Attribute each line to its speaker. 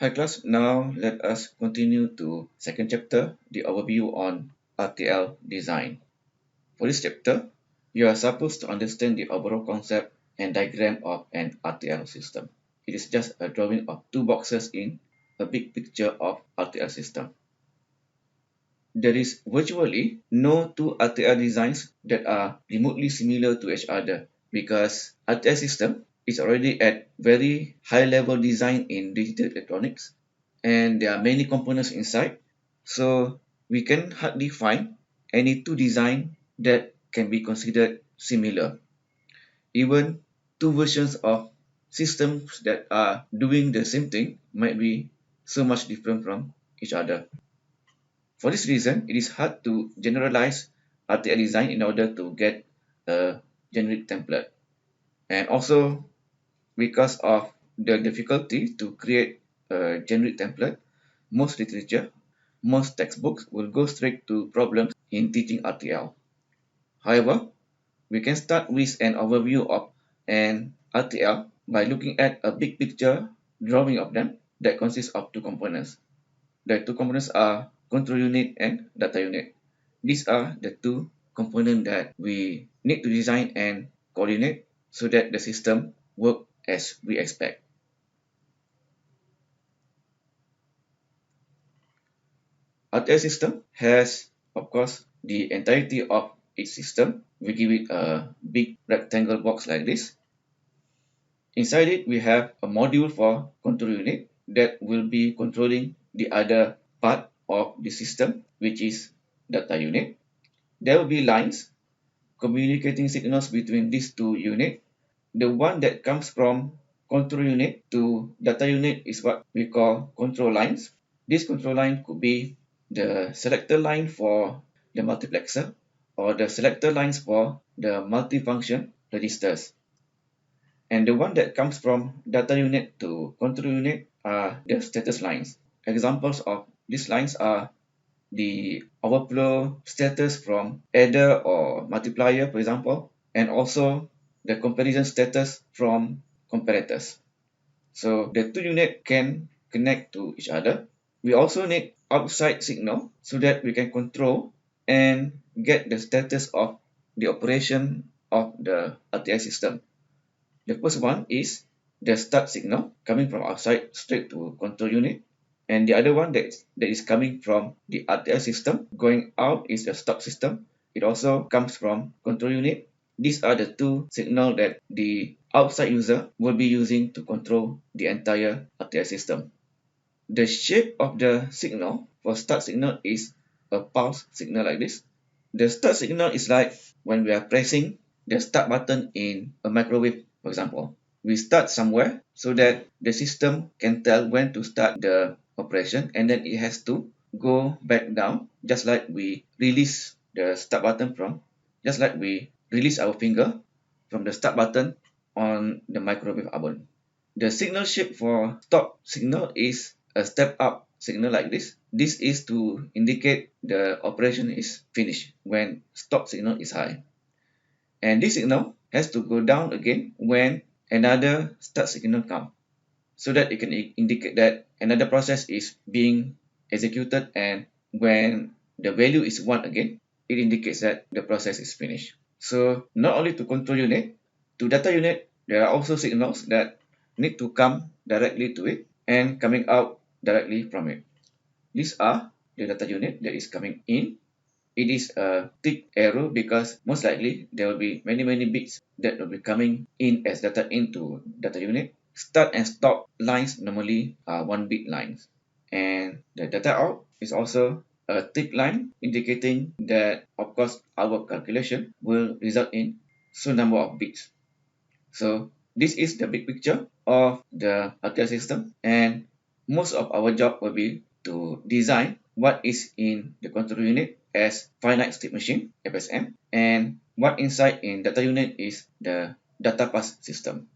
Speaker 1: Hi class, now let us continue to second chapter, the overview on RTL design. For this chapter, you are supposed to understand the overall concept and diagram of an RTL system. It is just a drawing of two boxes in a big picture of RTL system. There is virtually no two RTL designs that are remotely similar to each other because RTL system is already at very high level design in digital electronics, and there are many components inside, so we can hardly find any two design that can be considered similar. Even two versions of systems that are doing the same thing might be so much different from each other. For this reason, it is hard to generalize RTL design in order to get a generic template. And also, because of the difficulty to create a generic template, most literature, most textbooks will go straight to problems in teaching RTL. However, we can start with an overview of an RTL by looking at a big picture drawing of them that consists of two components. The two components are control unit and data unit. These are the two components that we need to design and coordinate so that the system works as we expect. RTL system has, of course, the entirety of its system. We give it a big rectangle box like this. Inside it, we have a module for control unit that will be controlling the other part of the system, which is data unit. There will be lines communicating signals between these two units. The one that comes from control unit to data unit is what we call control lines. This control line could be the selector line for the multiplexer or the selector lines for the multifunction registers. And the one that comes from data unit to control unit are the status lines. Examples of these lines are the overflow status from adder or multiplier, for example, and also the comparison status from comparators. So the two units can connect to each other. We also need outside signal so that we can control and get the status of the operation of the RTI system. The first one is the start signal coming from outside straight to control unit. And the other one that is coming from the RTL system going out is the stop system. It also comes from control unit. These are the two signals that the outside user will be using to control the entire RTL system. The shape of the signal for start signal is a pulse signal like this. The start signal is like when we are pressing the start button in a microwave, for example. We start somewhere so that the system can tell when to start the operation, and then it has to go back down, just like we release the start button from, just like we release our finger from the start button on the microwave oven. The signal shape for stop signal is a step up signal like this. This is to indicate the operation is finished when stop signal is high. And this signal has to go down again when another start signal comes, so that it can indicate that another process is being executed, and when the value is 1 again, it indicates that the process is finished. So not only to control unit, to data unit, there are also signals that need to come directly to it and coming out directly from it. These are the data unit that is coming in. It is a tick arrow because most likely there will be many bits that will be coming in as data into data unit. Start and stop lines normally are 1-bit lines. And the data out is also a tick line indicating that, of course, our calculation will result in some number of bits. So this is the big picture of the RTL system, and most of our job will be to design what is in the control unit as finite state machine, FSM, and what inside in data unit is the data pass system.